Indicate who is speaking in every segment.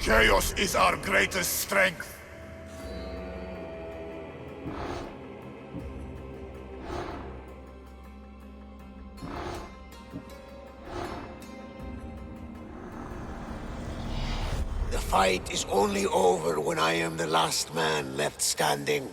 Speaker 1: Chaos is our greatest strength.
Speaker 2: The fight is only over when I am the last man left standing.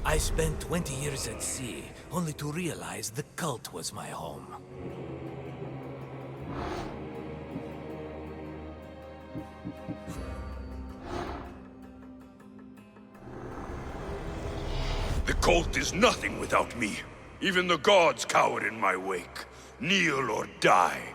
Speaker 3: I spent 20 years at sea, only to realize the cult was my home.
Speaker 1: The cult is nothing without me. Even the gods cower in my wake. Kneel or die.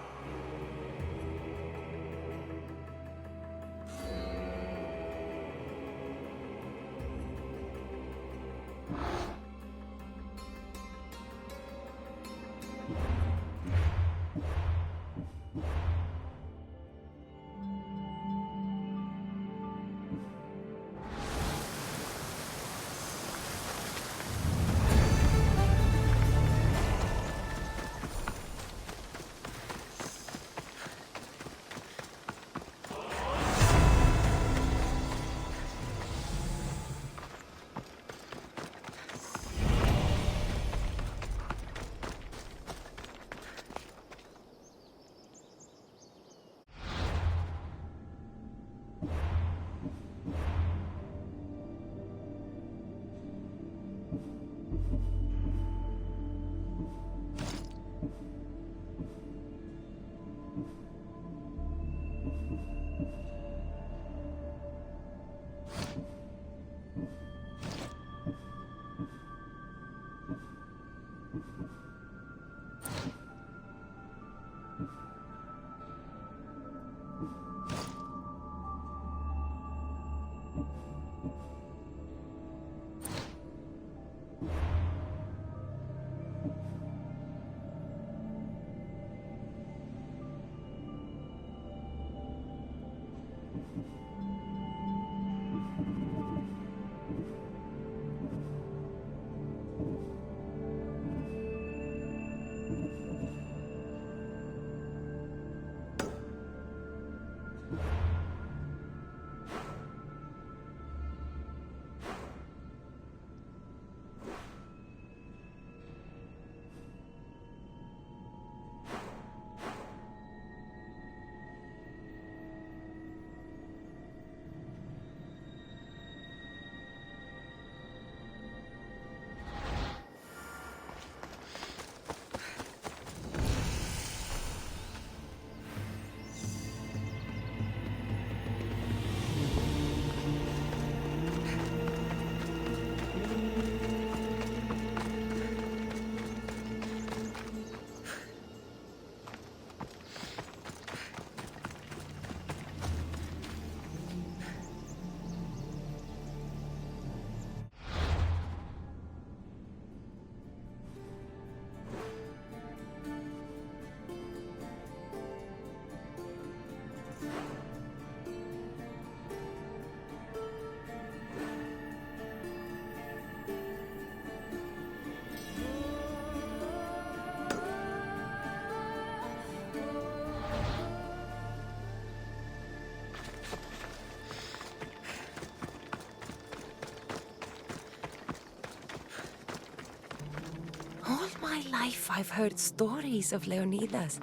Speaker 4: All my life I've heard stories of Leonidas.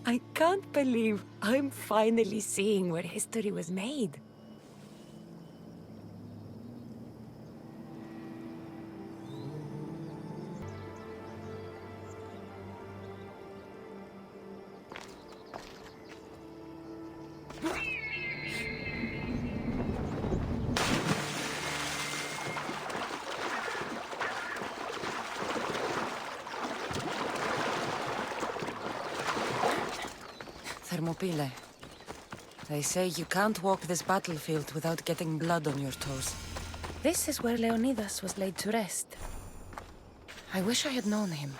Speaker 4: I can't believe I'm finally seeing where history was made. Thermopyle. They say you can't walk this battlefield without getting blood on your toes. This is where Leonidas was laid to rest. I wish I had known him.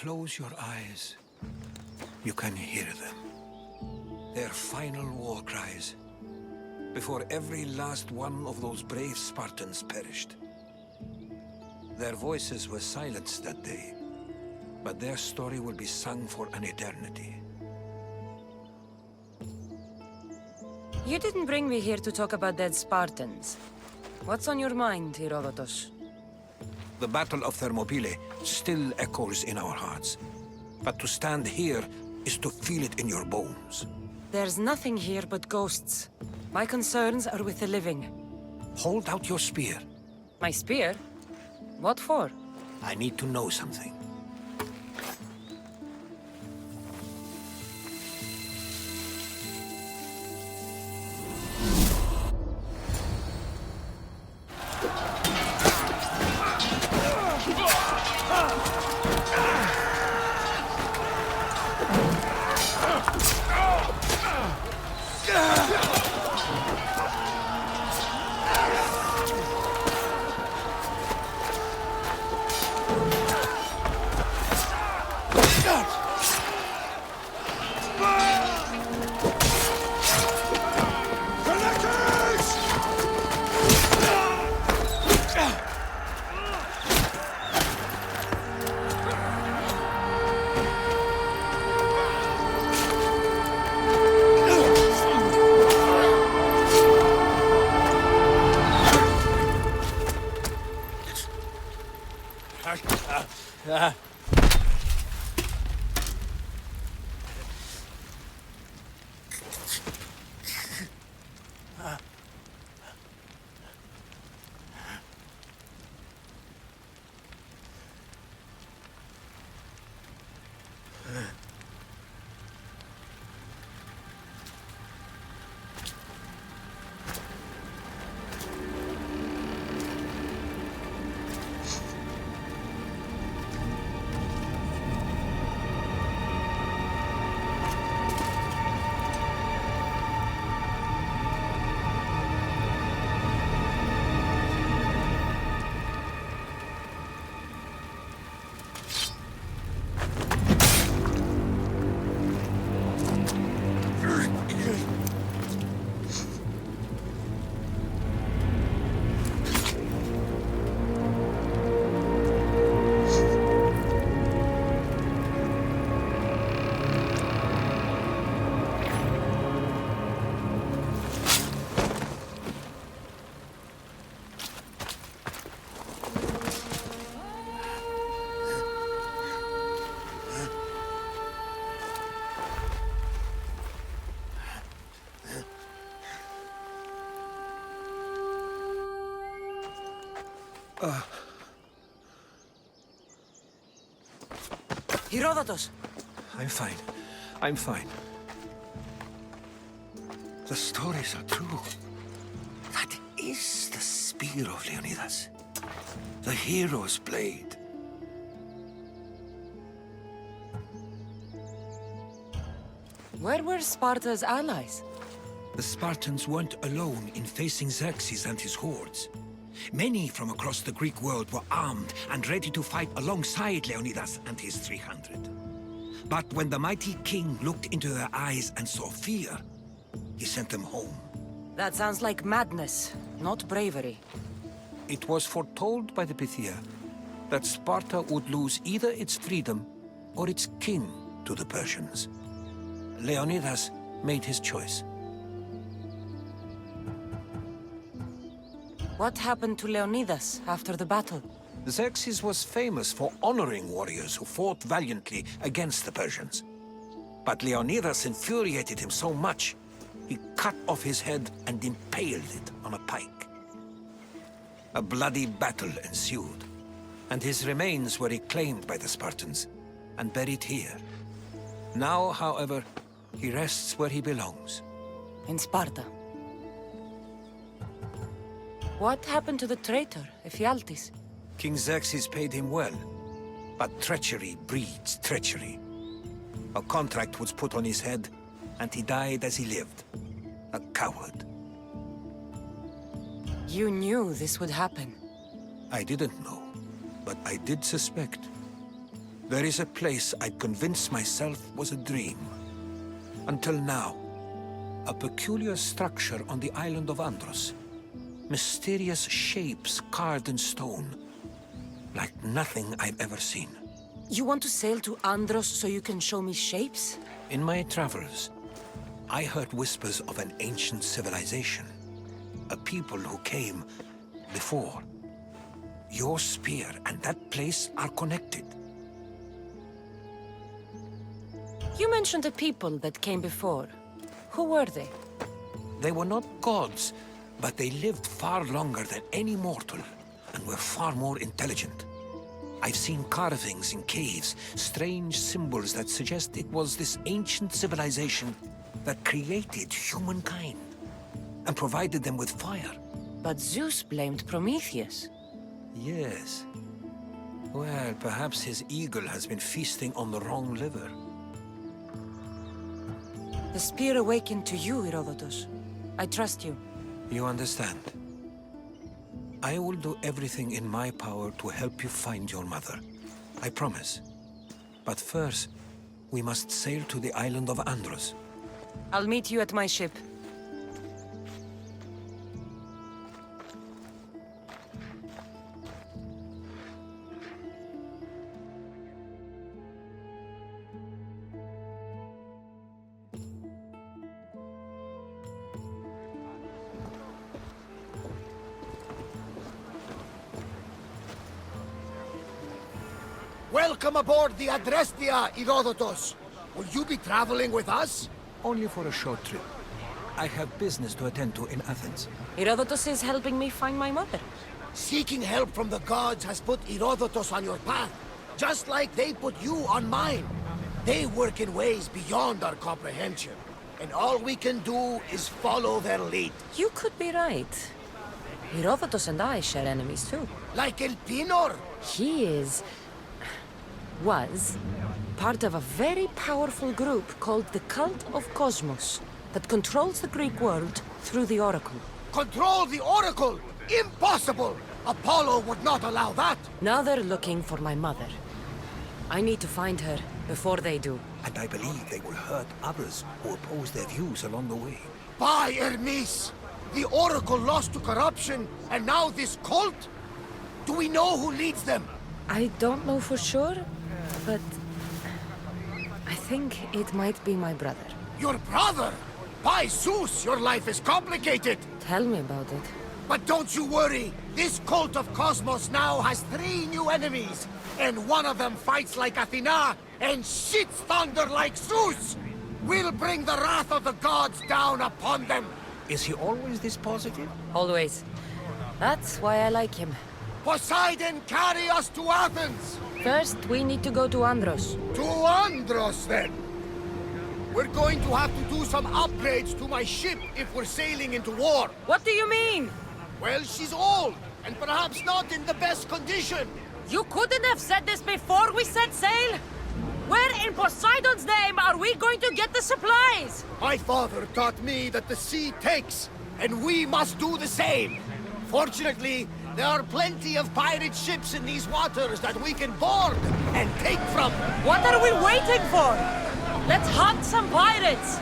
Speaker 5: close your eyes, you can hear them. Their final war cries, before every last one of those brave Spartans perished. Their voices were silenced that day, but their story will be sung for an eternity.
Speaker 4: You didn't bring me here to talk about dead Spartans. What's on your mind, Herodotus?
Speaker 5: The Battle of Thermopylae still echoes in our hearts. But to stand here is to feel it in your bones.
Speaker 4: There's nothing here but ghosts. My concerns are with the living.
Speaker 5: Hold out your spear.
Speaker 4: My spear? What for?
Speaker 5: I need to know something.
Speaker 4: Herodotus!
Speaker 5: I'm fine. I'm fine. The stories are true. That is the spear of Leonidas. The hero's blade.
Speaker 4: Where were Sparta's allies?
Speaker 5: The Spartans weren't alone in facing Xerxes and his hordes. Many from across the Greek world were armed and ready to fight alongside Leonidas and his 300. But when the mighty king looked into their eyes and saw fear, he sent them home.
Speaker 4: That sounds like madness, not bravery.
Speaker 5: It was foretold by the Pythia that Sparta would lose either its freedom or its king to the Persians. Leonidas made his choice.
Speaker 4: What happened to Leonidas after the battle?
Speaker 5: Xerxes was famous for honoring warriors who fought valiantly against the Persians. But Leonidas infuriated him so much, he cut off his head and impaled it on a pike. A bloody battle ensued, and his remains were reclaimed by the Spartans and buried here. Now, however, he rests where he belongs.
Speaker 4: In Sparta. What happened to the traitor, Ephialtes?
Speaker 5: King Xerxes paid him well, but treachery breeds treachery. A contract was put on his head, and he died as he lived. A coward.
Speaker 4: You knew this would happen.
Speaker 5: I didn't know, but I did suspect. There is a place I'd convinced myself was a dream. Until now. A peculiar structure on the island of Andros. Mysterious shapes carved in stone. Like nothing I've ever seen.
Speaker 4: You want to sail to Andros so you can show me shapes?
Speaker 5: In my travels, I heard whispers of an ancient civilization. A people who came before. Your spear and that place are connected.
Speaker 4: You mentioned a people that came before. Who were they?
Speaker 5: They were not gods, but they lived far longer than any mortal, and were far more intelligent. I've seen carvings in caves, strange symbols that suggest it was this ancient civilization that created humankind, and provided them with fire.
Speaker 4: But Zeus blamed Prometheus.
Speaker 5: Yes. Well, perhaps his eagle has been feasting on the wrong liver.
Speaker 4: The spear awakened to you, Herodotus. I trust you.
Speaker 5: You understand. I will do everything in my power to help you find your mother. I promise. But first, we must sail to the island of Andros.
Speaker 4: I'll meet you at my ship.
Speaker 2: Welcome aboard the Adrestia, Herodotus. Will you be traveling with us?
Speaker 5: Only for a short trip. I have business to attend to in Athens.
Speaker 4: Herodotus is helping me find my mother.
Speaker 2: Seeking help from the gods has put Herodotus on your path, just like they put you on mine. They work in ways beyond our comprehension, and all we can do is follow their lead.
Speaker 4: You could be right. Herodotus and I share enemies too.
Speaker 2: Like El Pinor.
Speaker 4: He was part of a very powerful group called the Cult of Cosmos that controls the Greek world through the Oracle.
Speaker 2: Control the Oracle? Impossible! Apollo would not allow that.
Speaker 4: Now they're looking for my mother. I need to find her before they do.
Speaker 5: And I believe they will hurt others who oppose their views along the way.
Speaker 2: By Hermes! The Oracle lost to corruption, and now this cult? Do we know who leads them?
Speaker 4: I don't know for sure, but I think it might be my brother.
Speaker 2: Your brother? By Zeus, your life is complicated.
Speaker 4: Tell me about it.
Speaker 2: But don't you worry. This cult of Cosmos now has 3 new enemies. And one of them fights like Athena and shits thunder like Zeus. We'll bring the wrath of the gods down upon them.
Speaker 5: Is he always this positive?
Speaker 4: Always. That's why I like him.
Speaker 2: Poseidon, carry us to Athens!
Speaker 4: First, we need to go to Andros.
Speaker 2: To Andros, then! We're going to have to do some upgrades to my ship if we're sailing into war.
Speaker 4: What do you mean?
Speaker 2: Well, she's old, and perhaps not in the best condition.
Speaker 4: You couldn't have said this before we set sail? Where in Poseidon's name are we going to get the supplies?
Speaker 2: My father taught me that the sea takes, and we must do the same. Fortunately, there are plenty of pirate ships in these waters that we can board and take from.
Speaker 4: What are we waiting for? Let's hunt some pirates!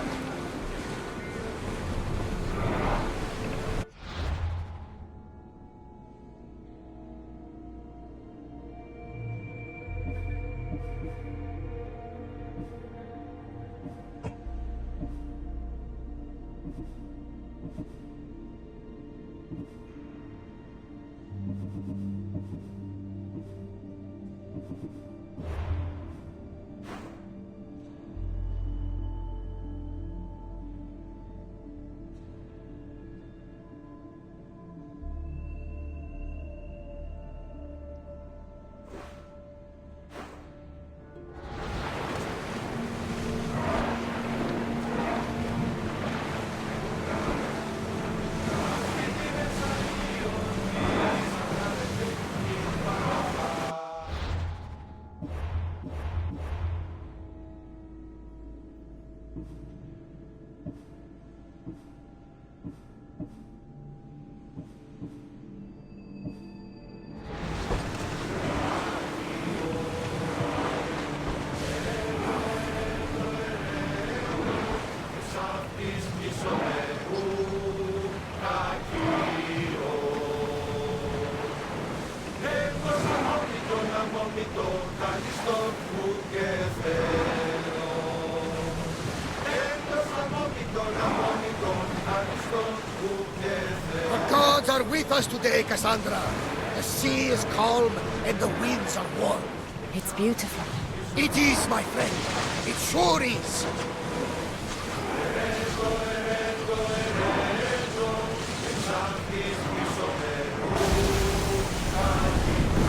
Speaker 2: are with us today, Kassandra. The sea is calm and the winds are warm.
Speaker 4: It's beautiful.
Speaker 2: It is, my friend. It sure is.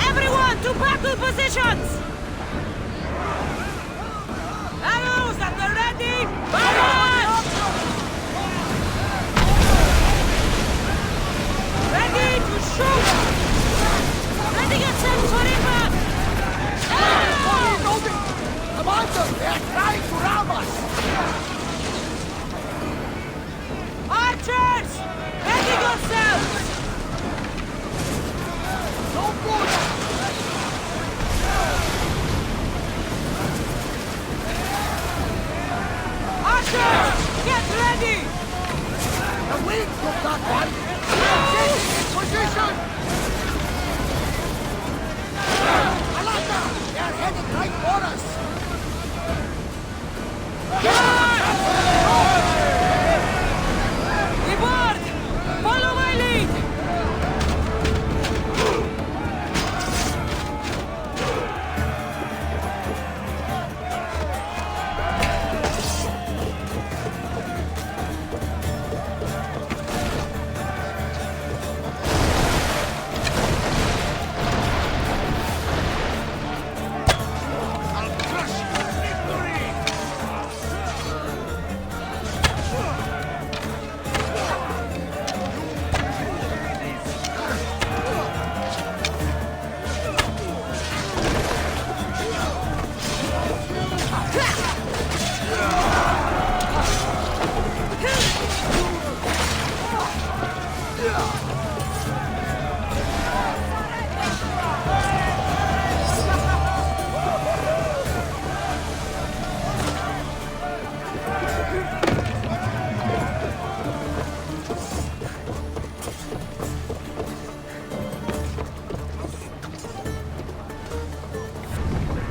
Speaker 4: Everyone to battle positions! Arrows at the ready! Baratos! Ready to shoot! Ready yourself for impact!
Speaker 2: Commander, they are trying to ram us!
Speaker 4: Archers! Ready yourselves!
Speaker 2: No good!
Speaker 4: Archers! Get ready!
Speaker 2: The wind took that one! Get in position! Alaka! They are headed right for us!
Speaker 4: Reward! Follow my lead!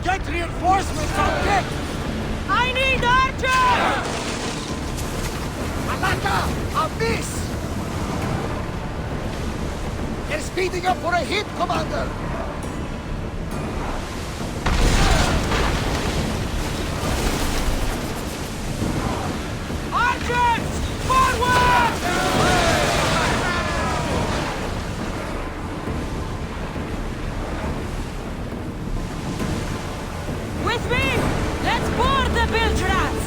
Speaker 2: Get reinforcements on deck!
Speaker 4: I need archers!
Speaker 2: Alaka! A miss! They're speeding up for a hit, Commander!
Speaker 4: Archers! Forward! With me! Let's board the bilge rats!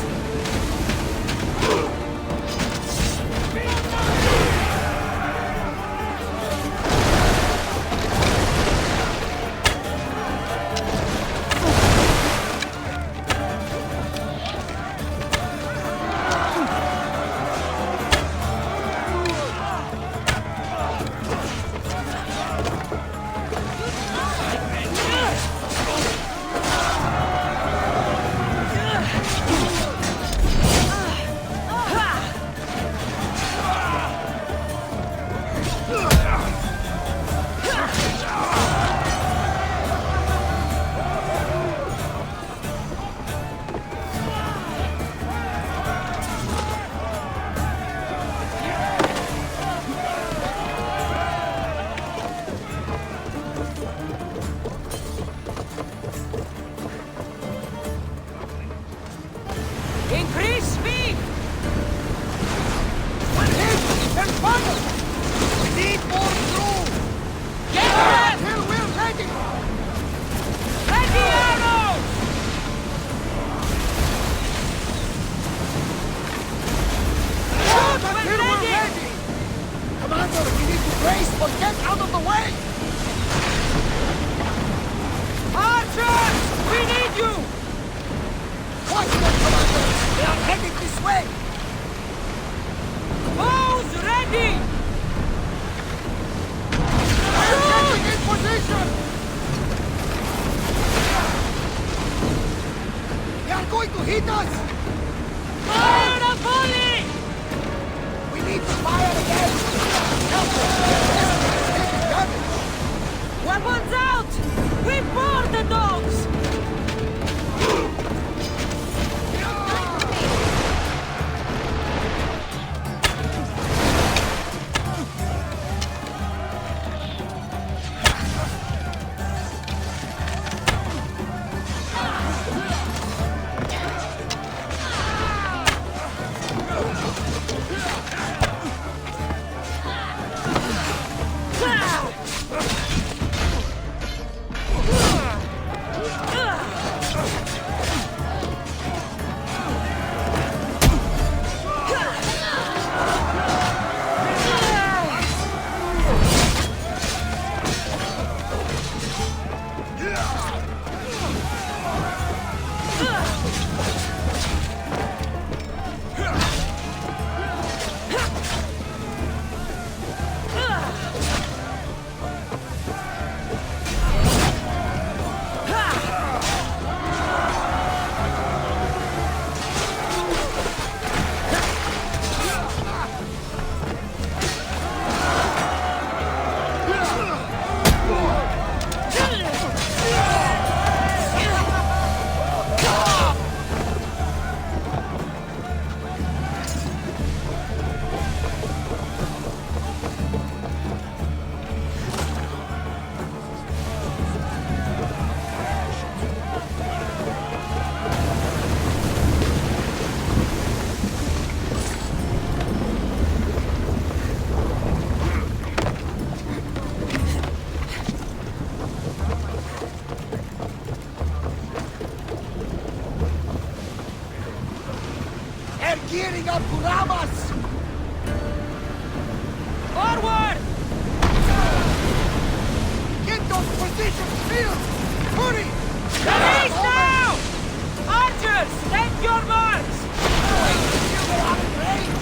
Speaker 4: Increase speed!
Speaker 2: One hit! There's fire! We need more crew!
Speaker 4: Get ready!
Speaker 2: Till we're ready!
Speaker 4: Ready arrows!
Speaker 2: Shoot
Speaker 4: when
Speaker 2: until we're
Speaker 4: ready!
Speaker 2: ready! Commander, we need to brace or get out of the way!
Speaker 4: Archers! We need you!
Speaker 2: Watch them, Commander! They are heading this way!
Speaker 4: Bows ready!
Speaker 2: They're getting in position! They are going to hit us!
Speaker 4: Fire a volley!
Speaker 2: We need to fire again! Help us! This is taking damage!
Speaker 4: Weapons out! We board the dogs!
Speaker 2: They're gearing up to ram us!
Speaker 4: Forward!
Speaker 2: Get those positions filled! Hurry!
Speaker 4: Release now! Archers, take your marks!
Speaker 2: Wait until they're out of range!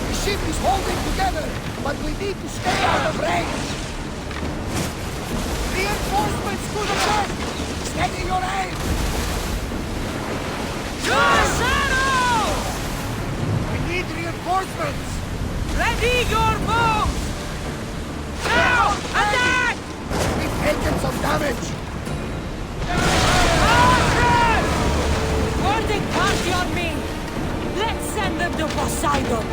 Speaker 2: The ship is holding together, but we need to stay out of range! Reinforcements to the left! Steady your aim!
Speaker 4: Your saddles!
Speaker 2: We need reinforcements!
Speaker 4: Ready your bows! Now, attack!
Speaker 2: We've taken some damage!
Speaker 4: Archers! Boarding party on me! Let's send them to Poseidon!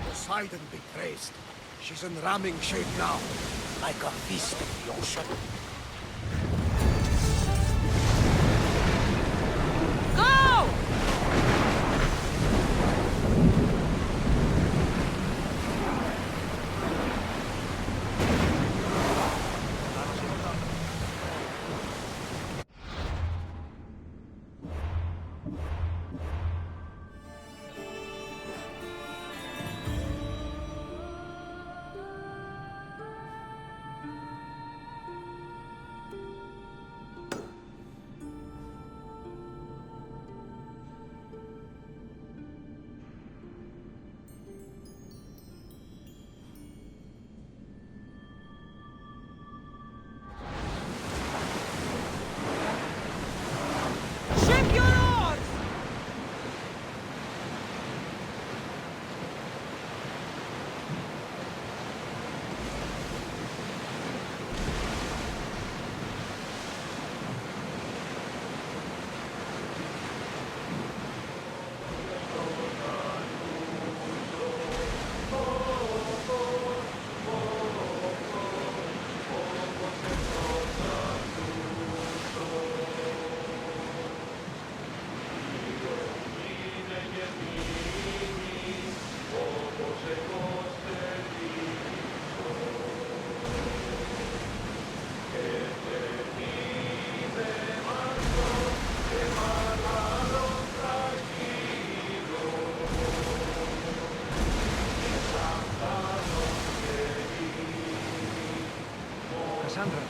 Speaker 2: Poseidon be praised. She's in ramming shape now, like a beast in the ocean.
Speaker 4: Go!
Speaker 6: Kassandra,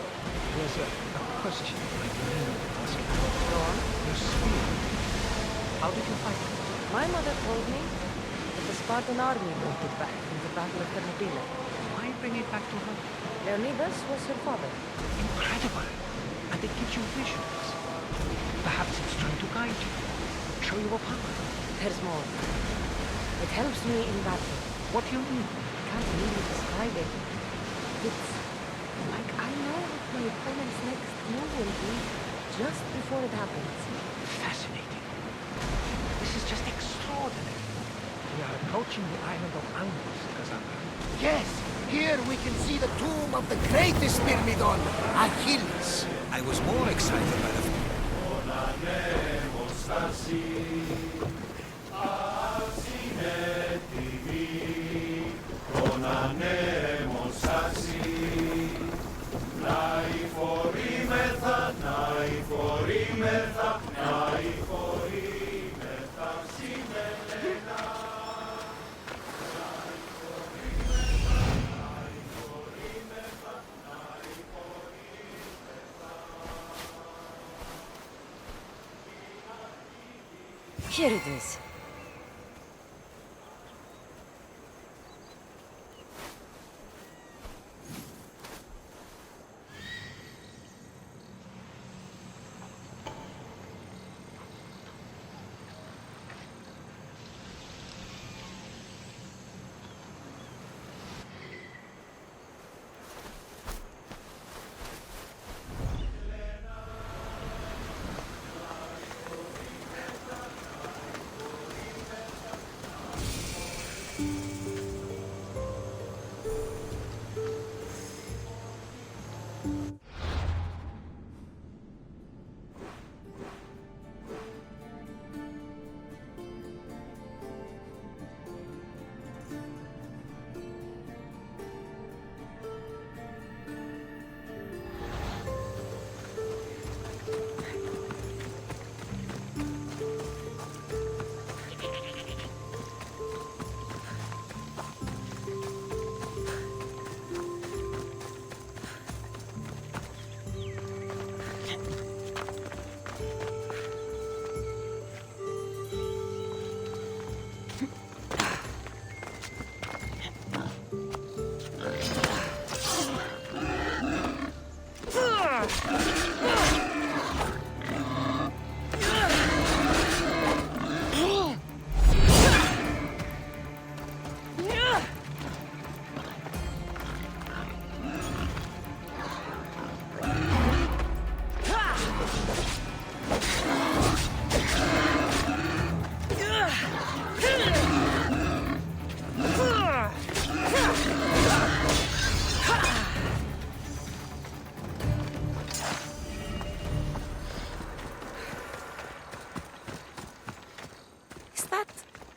Speaker 6: there's a question I've been meaning to ask you.
Speaker 4: Go on.
Speaker 6: Your spear. How did you fight it?
Speaker 4: My mother told me that the Spartan army brought it back from the Battle of Thermopylae.
Speaker 6: Why bring it back to her?
Speaker 4: Leonidas was her father.
Speaker 6: Incredible. And it gives you visions. Perhaps it's trying to guide you. Show you a power.
Speaker 4: There's more. It helps me in battle.
Speaker 6: What do you mean?
Speaker 4: I can't really describe it. It's like I know what my opponent's next move will be just before it happens.
Speaker 6: Fascinating. This is just extraordinary. We are approaching the island of Angus, Kassandra.
Speaker 2: Yes, here we can see the tomb of the greatest Myrmidon, Achilles.
Speaker 5: I was more excited by the...
Speaker 4: Here it is.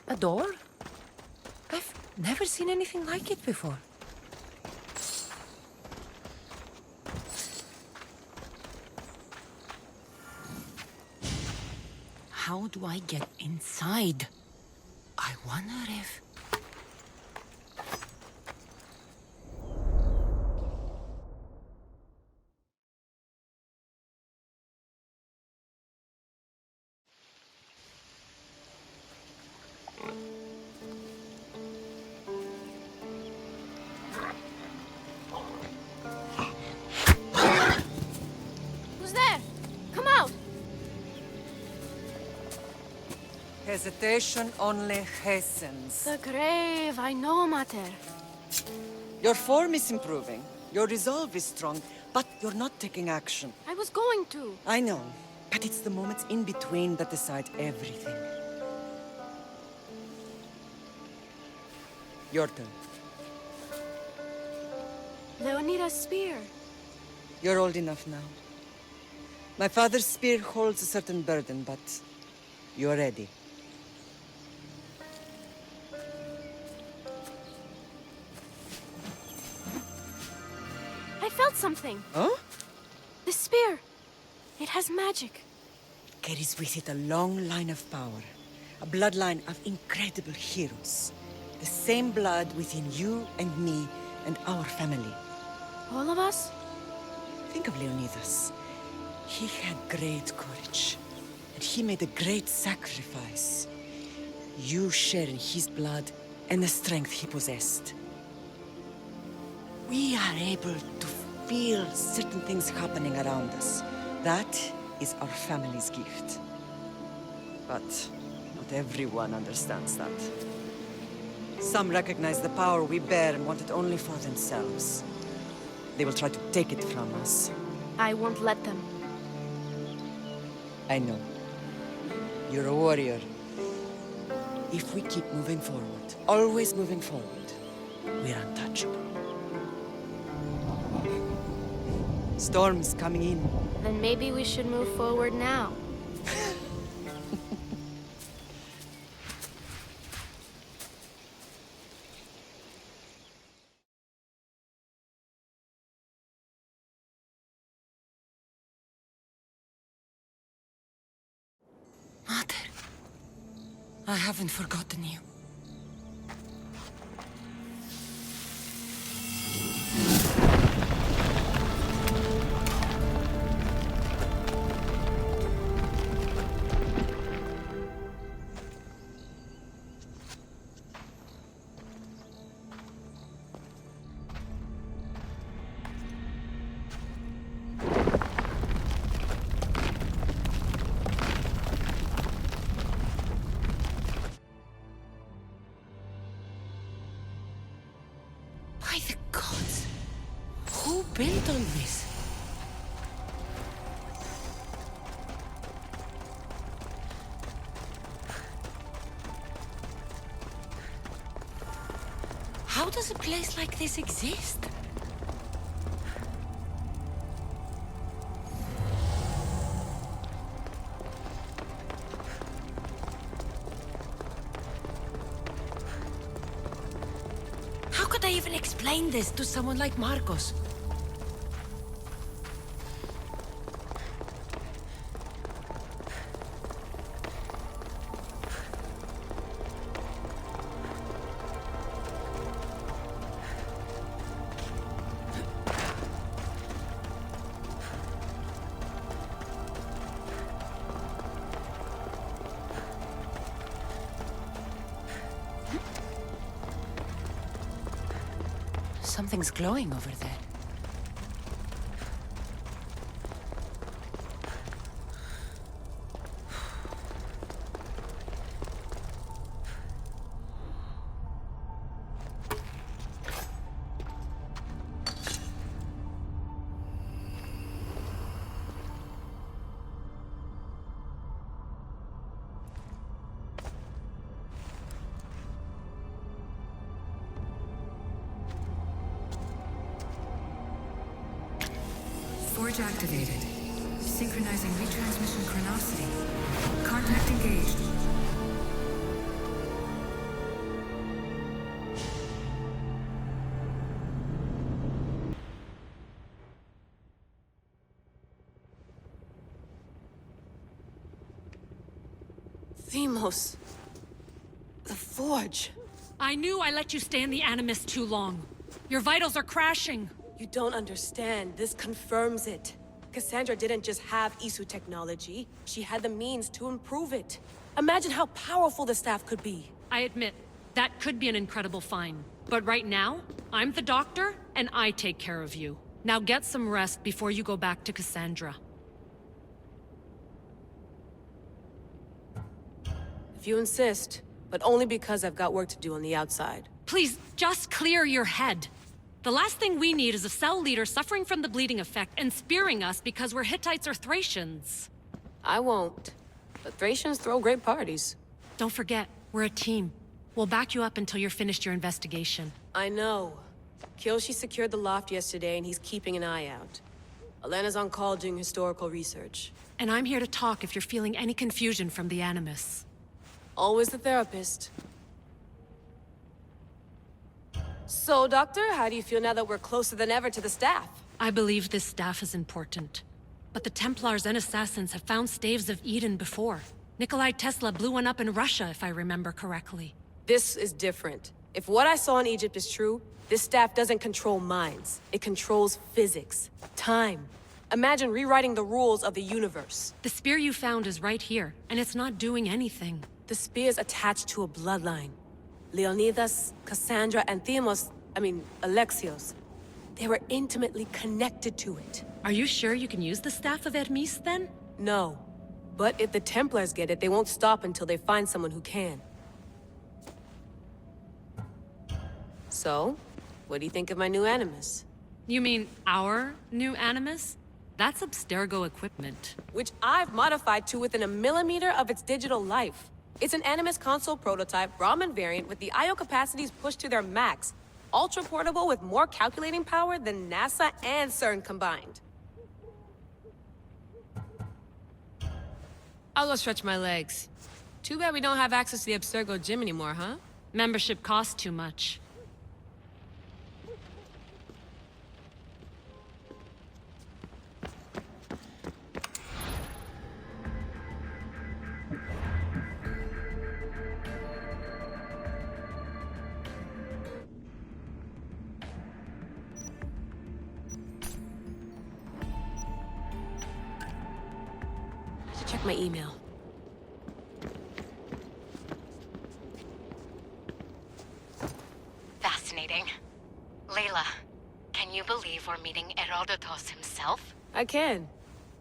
Speaker 4: A door? I've never seen anything like it before. How do I get inside? I wonder if...
Speaker 7: Hesitation only hastens.
Speaker 8: The grave, I know, Mater.
Speaker 7: Your form is improving. Your resolve is strong, but you're not taking action.
Speaker 8: I was going to.
Speaker 7: I know, but it's the moments in between that decide everything. Your turn.
Speaker 8: Leonida's spear.
Speaker 7: You're old enough now. My father's spear holds a certain burden, but you're ready.
Speaker 8: I felt something.
Speaker 7: Huh?
Speaker 8: The spear. It has magic.
Speaker 7: Carries with it a long line of power. A bloodline of incredible heroes. The same blood within you and me and our family.
Speaker 8: All of us?
Speaker 7: Think of Leonidas. He had great courage, and he made a great sacrifice. You share in his blood and the strength he possessed. We are able to feel certain things happening around us. That is our family's gift. But not everyone understands that. Some recognize the power we bear and want it only for themselves. They will try to take it from us.
Speaker 8: I won't let them.
Speaker 7: I know. You're a warrior. If we keep moving forward, always moving forward, we're untouchable. Storm's coming in.
Speaker 8: Then maybe we should move forward now.
Speaker 4: Mother, I haven't forgotten you. By the gods! Who built all this? How does a place like this exist? How could I even explain this to someone like Marcos? Something's glowing over there.
Speaker 9: Forge activated. Synchronizing retransmission chronicity. Contact engaged.
Speaker 4: Themos. The Forge.
Speaker 10: I knew I let you stay in the Animus too long. Your vitals are crashing.
Speaker 11: You don't understand. This confirms it. Kassandra didn't just have Isu technology. She had the means to improve it. Imagine how powerful the staff could be.
Speaker 10: I admit, that could be an incredible find. But right now, I'm the doctor, and I take care of you. Now get some rest before you go back to Kassandra.
Speaker 11: If you insist, but only because I've got work to do on the outside.
Speaker 10: Please, just clear your head. The last thing we need is a cell leader suffering from the bleeding effect and spearing us because we're Hittites or Thracians.
Speaker 11: I won't. But Thracians throw great parties.
Speaker 10: Don't forget, we're a team. We'll back you up until you're finished your investigation.
Speaker 11: I know. Kyoshi secured the loft yesterday and he's keeping an eye out. Elena's on call doing historical research.
Speaker 10: And I'm here to talk if you're feeling any confusion from the Animus.
Speaker 11: Always the therapist. So, Doctor, how do you feel now that we're closer than ever to the staff?
Speaker 10: I believe this staff is important. But the Templars and Assassins have found staves of Eden before. Nikolai Tesla blew one up in Russia, if I remember correctly.
Speaker 11: This is different. If what I saw in Egypt is true, this staff doesn't control minds. It controls physics, time, Imagine rewriting the rules of the universe.
Speaker 10: The spear you found is right here, and it's not doing anything.
Speaker 11: The spear's attached to a bloodline. Leonidas, Kassandra, and Alexios. They were intimately connected to it.
Speaker 10: Are you sure you can use the Staff of Hermes, then?
Speaker 11: No. But if the Templars get it, they won't stop until they find someone who can. So, what do you think of my new Animus?
Speaker 10: You mean our new Animus? That's Abstergo equipment.
Speaker 11: Which I've modified to within a millimeter of its digital life. It's an Animus console prototype, Brahmin variant with the I/O capacities pushed to their max. Ultra portable with more calculating power than NASA and CERN combined. I'll go stretch my legs. Too bad we don't have access to the Abstergo gym anymore, huh?
Speaker 10: Membership costs too much.
Speaker 11: Check my email.
Speaker 12: Fascinating. Layla, can you believe we're meeting Herodotus himself?
Speaker 11: I can.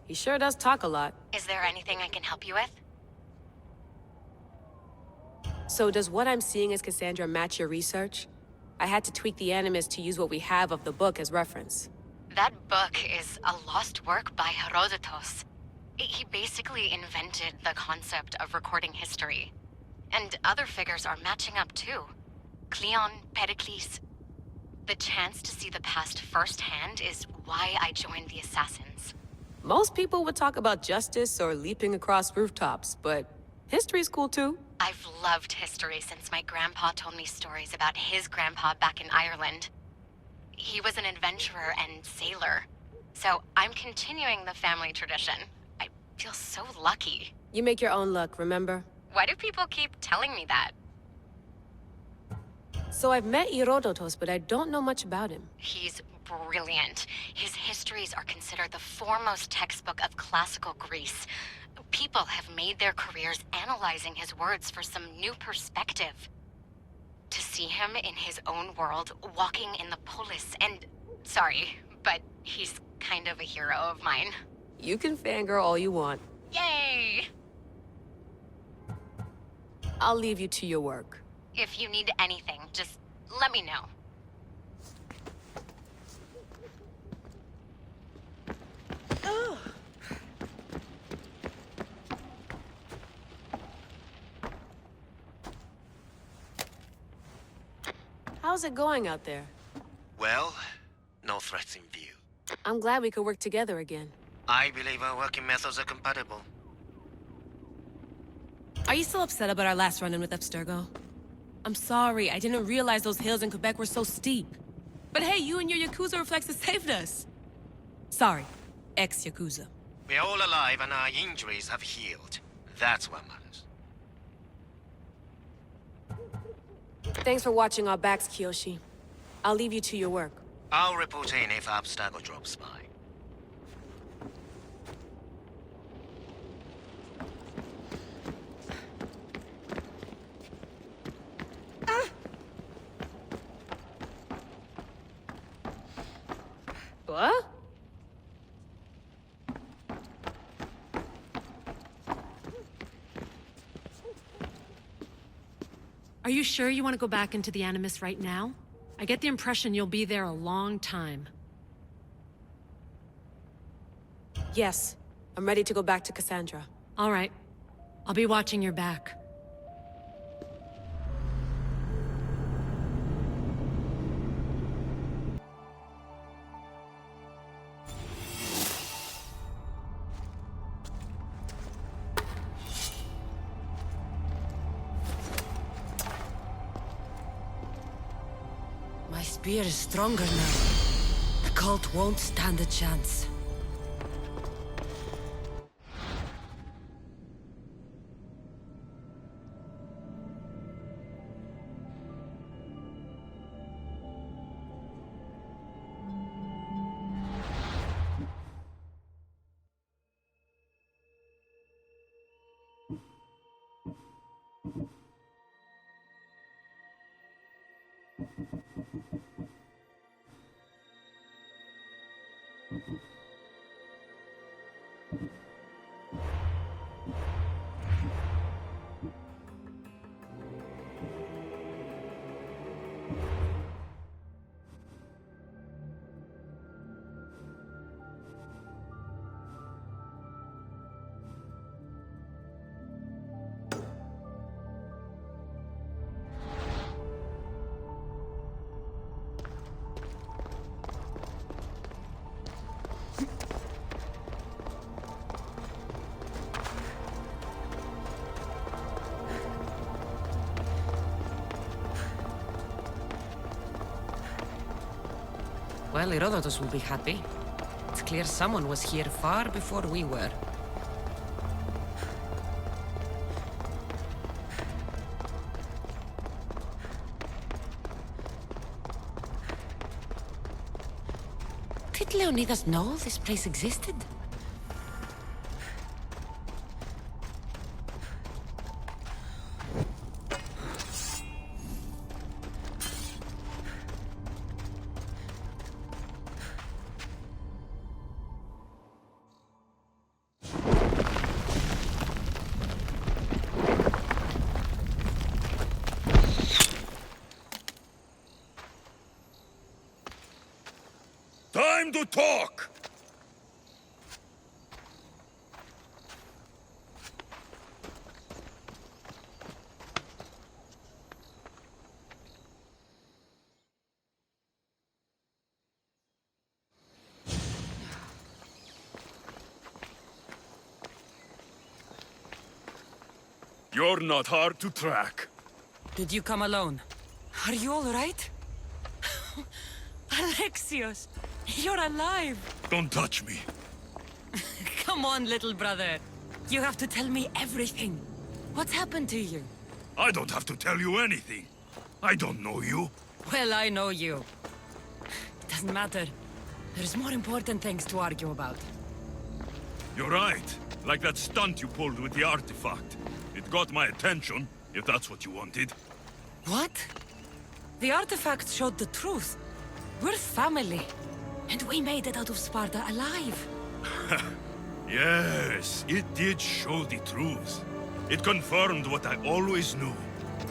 Speaker 11: He sure does talk a lot.
Speaker 12: Is there anything I can help you with?
Speaker 11: So does what I'm seeing as Kassandra match your research? I had to tweak the Animus to use what we have of the book as reference.
Speaker 12: That book is a lost work by Herodotus. He basically invented the concept of recording history. And other figures are matching up too. Cleon, Pericles. The chance to see the past firsthand is why I joined the Assassins.
Speaker 11: Most people would talk about justice or leaping across rooftops, but history's cool too.
Speaker 12: I've loved history since my grandpa told me stories about his grandpa back in Ireland. He was an adventurer and sailor. So I'm continuing the family tradition. I feel so lucky.
Speaker 11: You make your own luck, remember?
Speaker 12: Why do people keep telling me that?
Speaker 11: So I've met Herodotus, but I don't know much about him.
Speaker 12: He's brilliant. His histories are considered the foremost textbook of classical Greece. People have made their careers analyzing his words for some new perspective. To see him in his own world, walking in the polis, and... Sorry, but he's kind of a hero of mine.
Speaker 11: You can fangirl all you want.
Speaker 12: Yay!
Speaker 11: I'll leave you to your work.
Speaker 12: If you need anything, just let me know.
Speaker 11: How's it going out there?
Speaker 13: Well, no threats in view.
Speaker 11: I'm glad we could work together again.
Speaker 13: I believe our working methods are compatible.
Speaker 11: Are you still upset about our last run-in with Abstergo? I'm sorry, I didn't realize those hills in Quebec were so steep. But hey, you and your Yakuza reflexes saved us. Sorry, ex-Yakuza.
Speaker 13: We're all alive and our injuries have healed. That's what matters.
Speaker 11: Thanks for watching our backs, Kiyoshi. I'll leave you to your work.
Speaker 13: I'll report in if Abstergo drops by.
Speaker 11: What?
Speaker 10: Are you sure you want to go back into the Animus right now? I get the impression you'll be there a long time.
Speaker 11: Yes. I'm ready to go back to Kassandra.
Speaker 10: All right. I'll be watching your back.
Speaker 4: My spear is stronger now. The cult won't stand a chance.
Speaker 14: Well, Herodotus will be happy. It's clear someone was here far before we were.
Speaker 4: Did Leonidas know this place existed?
Speaker 1: Time to talk! You're not hard to track.
Speaker 14: Did you come alone? Are you all right? Alexios, you're alive!
Speaker 1: Don't touch me.
Speaker 14: Come on, little brother. You have to tell me everything. What's happened to you?
Speaker 1: I don't have to tell you anything. I don't know you.
Speaker 14: Well, I know you. It doesn't matter. There's more important things to argue about.
Speaker 1: You're right. Like that stunt you pulled with the artifact. It got my attention, if that's what you wanted.
Speaker 14: What? The artifact showed the truth. We're family. And we made it out of Sparta alive.
Speaker 1: Yes, it did show the truth. It confirmed what I always knew.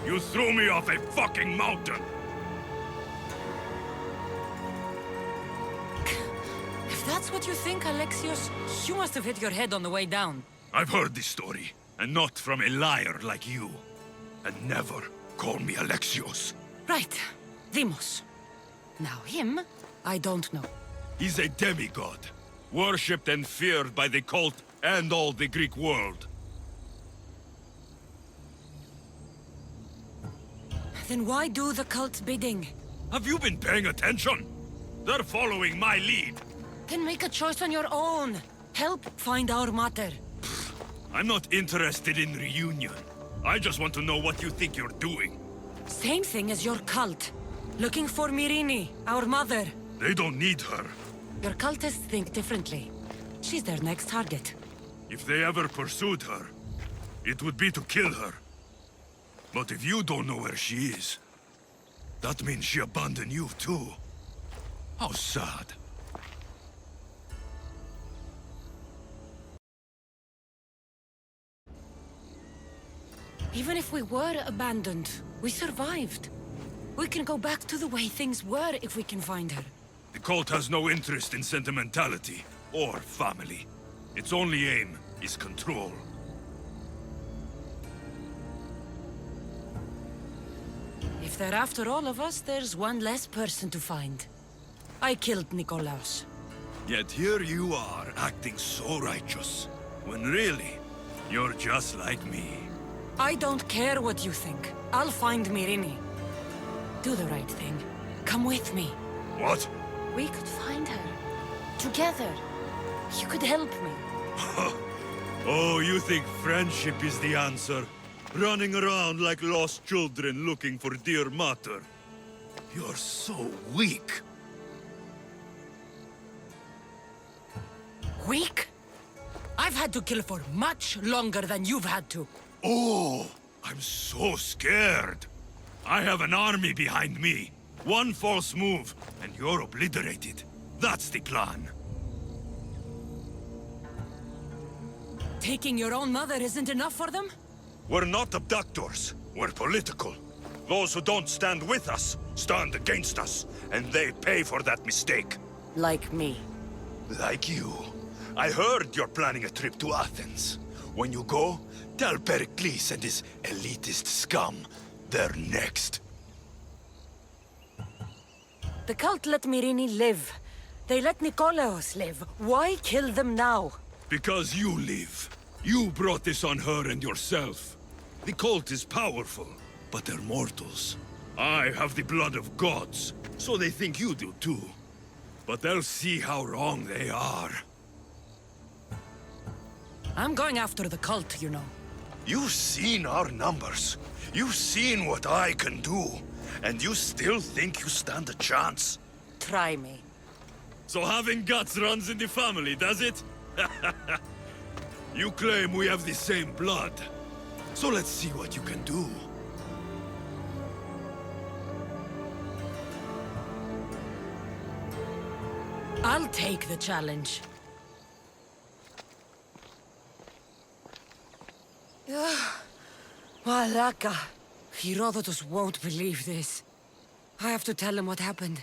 Speaker 1: You threw me off a fucking mountain!
Speaker 14: If that's what you think, Alexios, you must have hit your head on the way down.
Speaker 1: I've heard this story, and not from a liar like you. And never call me Alexios.
Speaker 14: Right. Deimos. Now him, I don't know.
Speaker 1: He's a demigod, worshipped and feared by the cult and all the Greek world.
Speaker 14: Then why do the cult's bidding?
Speaker 1: Have you been paying attention? They're following my lead.
Speaker 14: Then make a choice on your own. Help find our mater.
Speaker 1: I'm not interested in reunion. I just want to know what you think you're doing.
Speaker 14: Same thing as your cult. Looking for Myrine, our mother.
Speaker 1: They don't need her.
Speaker 14: Your cultists think differently. She's their next target.
Speaker 1: If they ever pursued her, it would be to kill her. But if you don't know where she is, that means she abandoned you too. How sad.
Speaker 14: Even if we were abandoned, we survived. We can go back to the way things were if we can find her.
Speaker 1: The cult has no interest in sentimentality or family. Its only aim is control.
Speaker 14: If they're after all of us, there's one less person to find. I killed Nikolaos.
Speaker 1: Yet here you are, acting so righteous, when really, you're just like me.
Speaker 14: I don't care what you think. I'll find Myrine. Do the right thing. Come with me.
Speaker 1: What?
Speaker 14: We could find her. Together. You could help me.
Speaker 1: Oh, you think friendship is the answer? Running around like lost children looking for dear mater. You're so weak.
Speaker 14: Weak? I've had to kill for much longer than you've had to.
Speaker 1: Oh, I'm so scared. I have an army behind me, One false move, and you're obliterated. That's the plan.
Speaker 14: Taking your own mother isn't enough for them?
Speaker 1: We're not abductors. We're political. Those who don't stand with us, stand against us. And they pay for that mistake.
Speaker 14: Like me.
Speaker 1: Like you. I heard you're planning a trip to Athens. When you go, tell Pericles and his elitist scum they're next.
Speaker 14: The cult let Myrrine live. They let Nikolaos live. Why kill them now?
Speaker 1: Because you live. You brought this on her and yourself. The cult is powerful, but they're mortals. I have the blood of gods, so they think you do too. But they'll see how wrong they are.
Speaker 14: I'm going after the cult, you know.
Speaker 1: You've seen our numbers. You've seen what I can do. And you still think you stand a chance?
Speaker 14: Try me.
Speaker 1: So having guts runs in the family, does it? You claim we have the same blood. So let's see what you can do.
Speaker 14: I'll take the challenge. Malaka. Herodotus won't believe this. I have to tell him what happened.